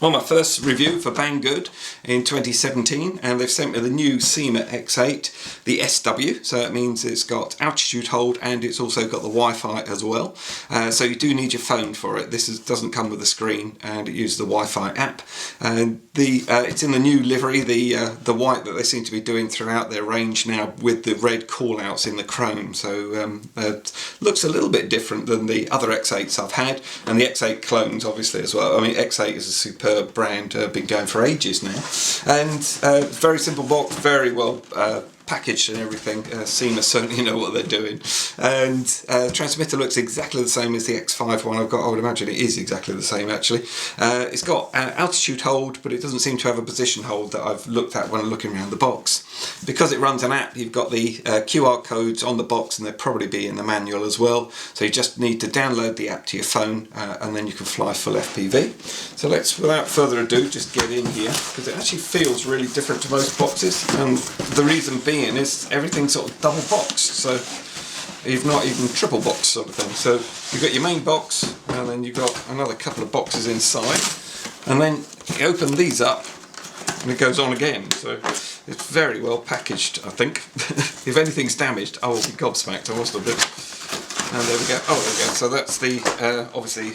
Well, my first review for Banggood in 2017, and they've sent me the new Syma X8, the SW, so that means it's got altitude hold and it's also got the Wi-Fi as well. So you do need your phone for it. This doesn't come with a screen, and it uses the Wi-Fi app. And it's in the new livery, the white that they seem to be doing throughout their range now, with the red call-outs in the chrome. So it looks a little bit different than the other X8s I've had, and the X8 clones obviously as well. I mean, X8 is a superb brand, been going for ages now, and very simple box, very well packaged and everything. Syma certainly know what they're doing, and transmitter looks exactly the same as the X5 one I've got. I would imagine it is exactly the same actually. It's got altitude hold, but it doesn't seem to have a position hold that I've looked at when looking around the box. Because it runs an app, you've got the QR codes on the box, and they'll probably be in the manual as well, so you just need to download the app to your phone, and then you can fly full FPV. So let's, without further ado, just get in here, because it actually feels really different to most boxes, and the reason being is everything's sort of double boxed, so you've not even triple boxed sort of thing. So you've got your main box, and then you've got another couple of boxes inside, and then you open these up and it goes on again. So it's very well packaged, I think. If anything's damaged, I will be gobsmacked, I must admit. And there we go. Oh, there we go. So that's the obviously,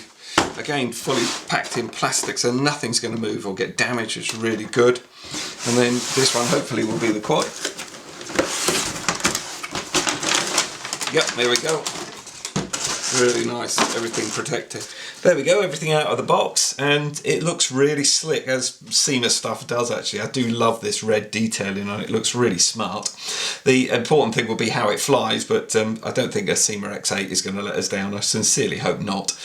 again, fully packed in plastic, so nothing's going to move or get damaged. It's really good. And then this one hopefully will be the quad. Yep, there we go. Really nice, everything protected. There we go, everything out of the box, and it looks really slick, as Syma stuff does actually. I do love this red detailing on it, it looks really smart. The important thing will be how it flies, but I don't think a Syma X8 is going to let us down. I sincerely hope not.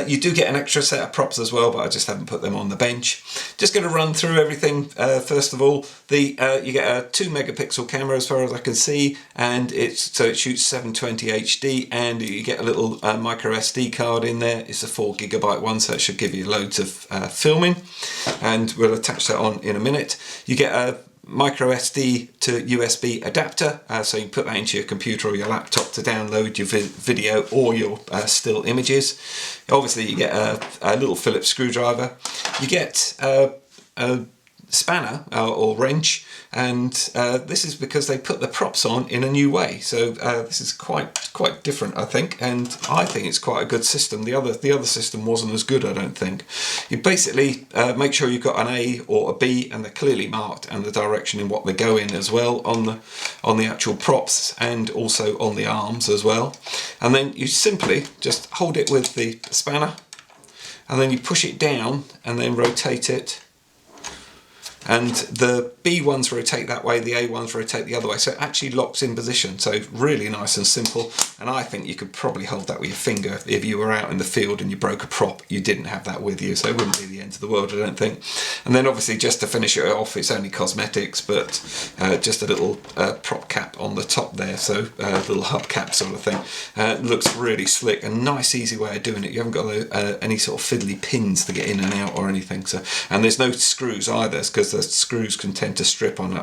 You do get an extra set of props as well, but I just haven't put them on the bench. Just going to run through everything. First of all, you get a 2 megapixel camera as far as I can see, and it shoots 720 HD, and you get a little micro SD card in there. It's a 4GB one, so it should give you loads of filming, and we'll attach that on in a minute. You get a micro SD to USB adapter, so you can put that into your computer or your laptop to download your video or your still images. Obviously you get a little Phillips screwdriver. You get a spanner or wrench, and this is because they put the props on in a new way, so this is quite different, I think, and I think it's quite a good system. The other system wasn't as good, I don't think. You basically make sure you've got an A or a B, and they're clearly marked, and the direction in what they go in as well on the actual props, and also on the arms as well. And then you simply just hold it with the spanner, and then you push it down and then rotate it, and the B ones rotate that way, the A ones rotate the other way, so it actually locks in position. So really nice and simple, and I think you could probably hold that with your finger. If you were out in the field and you broke a prop, you didn't have that with you, so it wouldn't be the end of the world, I don't think. And then obviously, just to finish it off, it's only cosmetics, but just a little prop cap on the top there, so a little hubcap sort of thing. Looks really slick, a nice easy way of doing it. You haven't got any sort of fiddly pins to get in and out or anything, so, and there's no screws either, because the screws can tend to strip on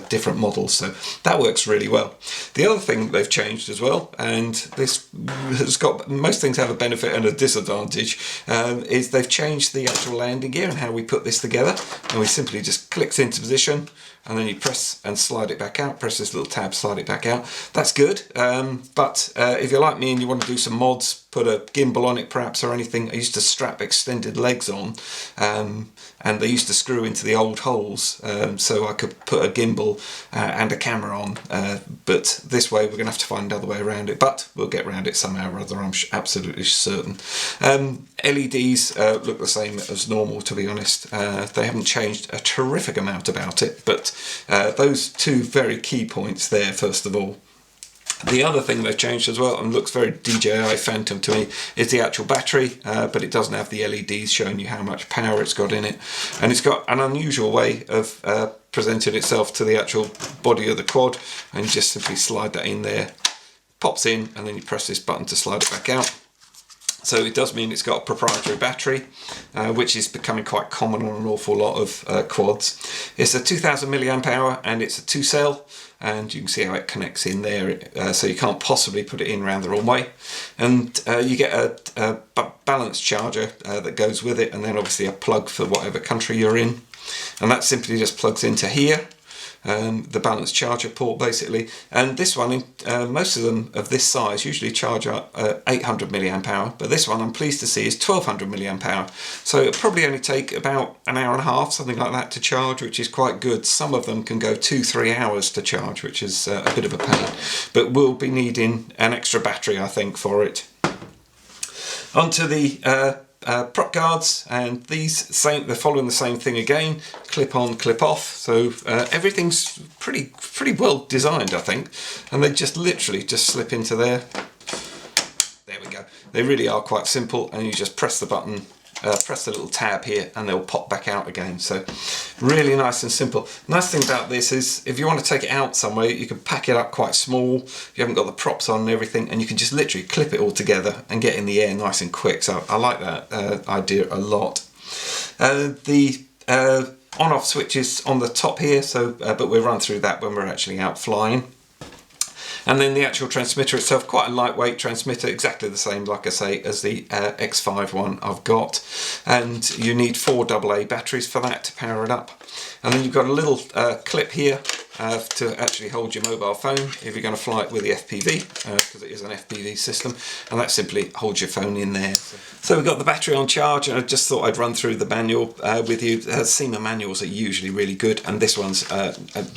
different models, so that works really well. The other thing they've changed as well, and this has got, most things have a benefit and a disadvantage, is they've changed the actual landing gear and how we put this together, and we simply just clicks into position, and then you press and slide it back out, press this little tab, slide it back out. That's good, but if you're like me and you want to do some mods, put a gimbal on it perhaps or anything. I used to strap extended legs on, and they used to screw into the old holes, so I could put a gimbal and a camera on, but this way we're going to have to find another way around it, but we'll get around it somehow or other, I'm absolutely certain. LEDs look the same as normal, to be honest. They haven't changed a terrific amount about it, but those two very key points there, first of all. The other thing they've changed as well, and looks very DJI Phantom to me, is the actual battery, but it doesn't have the LEDs showing you how much power it's got in it. And it's got an unusual way of presenting itself to the actual body of the quad, and you just simply slide that in there, pops in, and then you press this button to slide it back out. So it does mean it's got a proprietary battery, which is becoming quite common on an awful lot of quads. It's a 2000 milliamp hour and it's a 2-cell, and you can see how it connects in there, so you can't possibly put it in round the wrong way. And you get a balance charger that goes with it, and then obviously a plug for whatever country you're in. And that simply just plugs into here. The balance charger port basically, and this one, most of them of this size usually charge up 800 milliamp hour, but this one I'm pleased to see is 1200 milliamp hour, so it'll probably only take about an hour and a half, something like that, to charge, which is quite good. Some of them can go 2-3 hours to charge, which is a bit of a pain, but we'll be needing an extra battery I think for it. Onto the prop guards, and they're following the same thing again, clip on, clip off, so everything's pretty well designed I think, and they just literally just slip into there. There we go. They really are quite simple, and you just press the button, press the little tab here, and they'll pop back out again. So really nice and simple. Nice thing about this is if you want to take it out somewhere, you can pack it up quite small if you haven't got the props on and everything, and you can just literally clip it all together and get in the air nice and quick. So I like that idea a lot. The on-off switch is on the top here, so but we'll run through that when we're actually out flying. And then the actual transmitter itself, quite a lightweight transmitter, exactly the same, like I say, as the X5 one I've got. And you need 4 AA batteries for that to power it up. And then you've got a little clip here to actually hold your mobile phone if you're going to fly it with the FPV, because it is an FPV system, and that simply holds your phone in there. So we've got the battery on charge, and I just thought I'd run through the manual with you. Syma manuals are usually really good, and this one's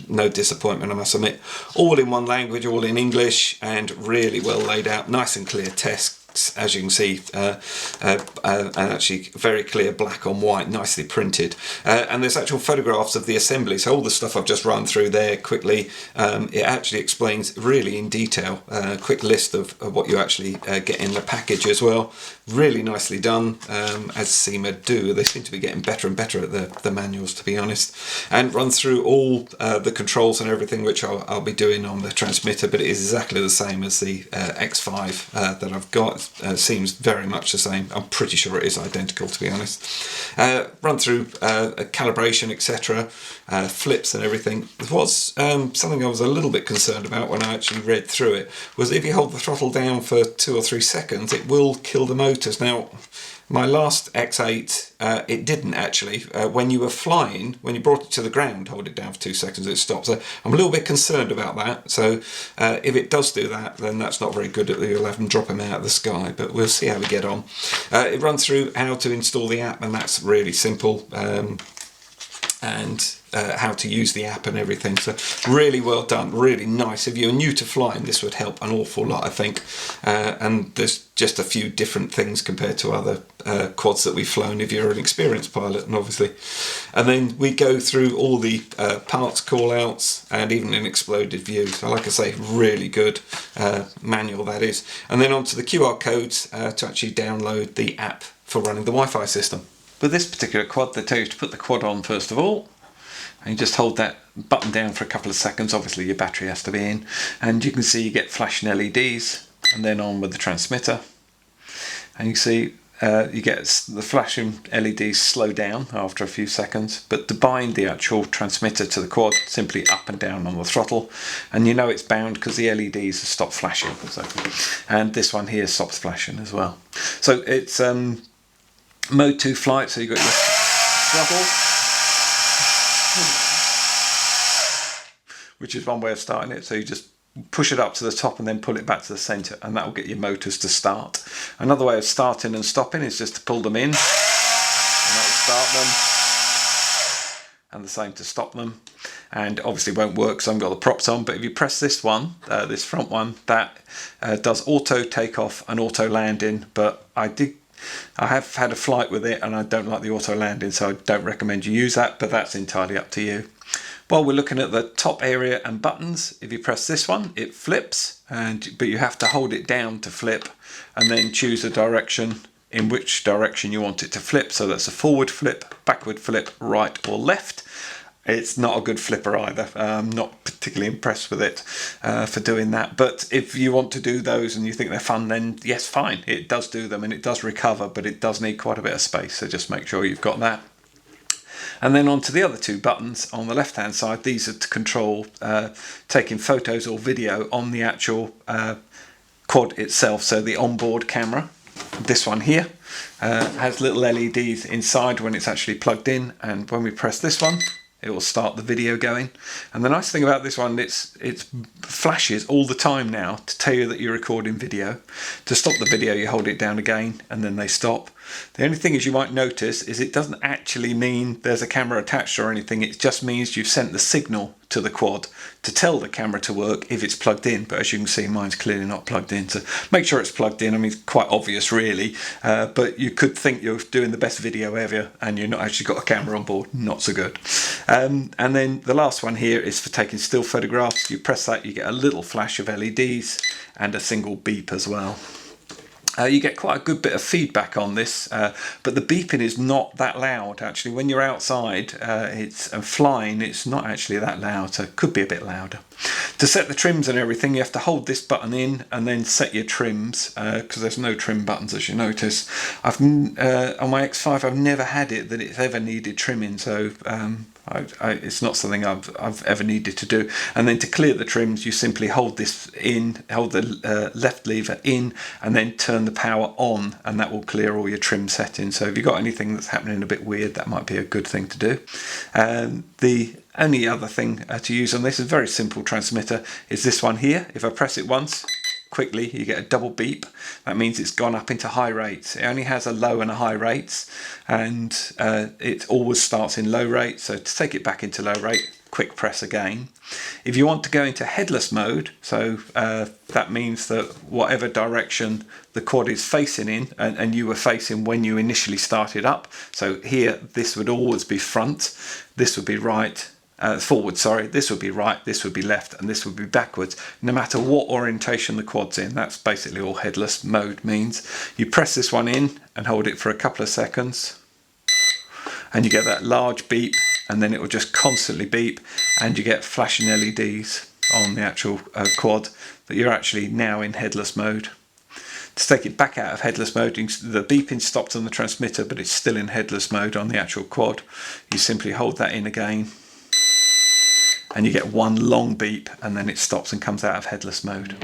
no disappointment, I must admit. All in one language, all in English, and really well laid out, nice and clear text. As you can see, and actually very clear black on white, nicely printed, and there's actual photographs of the assembly, so all the stuff I've just run through there quickly, it actually explains really in detail, a quick list of what you actually get in the package as well. Really nicely done, as Syma do. They seem to be getting better and better at the manuals, to be honest, and run through all the controls and everything, which I'll be doing on the transmitter, but it is exactly the same as the X5 that I've got. Seems very much the same. I'm pretty sure it is identical, to be honest. Run through calibration, etc., flips and everything. Was something I was a little bit concerned about when I actually read through it, was if you hold the throttle down for 2 or 3 seconds, it will kill the motors. Now, my last X8, it didn't actually. When you were flying, when you brought it to the ground, hold it down for 2 seconds, it stopped. So I'm a little bit concerned about that. So if it does do that, then that's not very good. You'll have them drop them out of the sky, but we'll see how we get on. It runs through how to install the app, and that's really simple. And how to use the app and everything, so really well done, really nice. If you're new to flying, this would help an awful lot, I think, and there's just a few different things compared to other quads that we've flown if you're an experienced pilot, and obviously. And then we go through all the parts call outs and even an exploded view, so like I say, really good manual that is. And then onto the QR codes to actually download the app for running the Wi-Fi system. With this particular quad, they tell you to put the quad on first of all, and you just hold that button down for a couple of seconds. Obviously your battery has to be in, and you can see you get flashing LEDs, and then on with the transmitter, and you see you get the flashing LEDs slow down after a few seconds, but to bind the actual transmitter to the quad, simply up and down on the throttle, and you know it's bound because the LEDs have stopped flashing. So, and this one here stops flashing as well. So it's Mode 2 flight, so you've got your throttle, which is one way of starting it. So you just push it up to the top and then pull it back to the centre, and that will get your motors to start. Another way of starting and stopping is just to pull them in, and that will start them, and the same to stop them. And obviously won't work because I haven't got the props on, but if you press this one, this front one, that does auto takeoff and auto landing, but I have had a flight with it and I don't like the auto landing, so I don't recommend you use that, but that's entirely up to you. While we're looking at the top area and buttons, if you press this one, it flips, but you have to hold it down to flip, and then choose a direction in which direction you want it to flip. So that's a forward flip, backward flip, right or left. It's not a good flipper either. I'm not particularly impressed with it for doing that. But if you want to do those and you think they're fun, then yes, fine. It does do them and it does recover, but it does need quite a bit of space. So just make sure you've got that. And then on to the other two buttons on the left hand side. These are to control taking photos or video on the actual quad itself. So the onboard camera. This one here has little LEDs inside when it's actually plugged in, and when we press this one, it will start the video going. And the nice thing about this one, it flashes all the time now to tell you that you're recording video. To stop the video, you hold it down again and then they stop. The only thing is you might notice is it doesn't actually mean there's a camera attached or anything. It just means you've sent the signal to the quad to tell the camera to work if it's plugged in. But as you can see, mine's clearly not plugged in. So make sure it's plugged in. I mean, it's quite obvious really, but you could think you're doing the best video ever and you're not actually got a camera on board. Not so good. And then the last one here is for taking still photographs. You press that, you get a little flash of LEDs and a single beep as well. You get quite a good bit of feedback on this, but the beeping is not that loud actually. When you're outside and flying, it's not actually that loud, so it could be a bit louder. To set the trims and everything, you have to hold this button in and then set your trims, because there's no trim buttons, as you notice. On my X5 I've never had it that it's ever needed trimming, so it's not something I've ever needed to do. And then to clear the trims, you simply hold this in, hold the left lever in, and then turn the power on, and that will clear all your trim settings. So if you've got anything that's happening a bit weird, that might be a good thing to do. The only other thing to use on this is a very simple transmitter, is this one here. If I press it once, quickly, you get a double beep. That means it's gone up into high rates. It only has a low and a high rates, and it always starts in low rate. So to take it back into low rate, quick press again. If you want to go into headless mode, so that means that whatever direction the quad is facing in, and you were facing when you initially started up, so here this would always be front, this would be right, forward, sorry, this would be right, this would be left, and this would be backwards, no matter what orientation the quad's in. That's basically all headless mode means. You press this one in and hold it for a couple of seconds, and you get that large beep, and then it will just constantly beep, and you get flashing LEDs on the actual quad that you're actually now in headless mode. To take it back out of headless mode, the beeping stopped on the transmitter, but it's still in headless mode on the actual quad. You simply hold that in again, and you get one long beep, and then it stops and comes out of headless mode.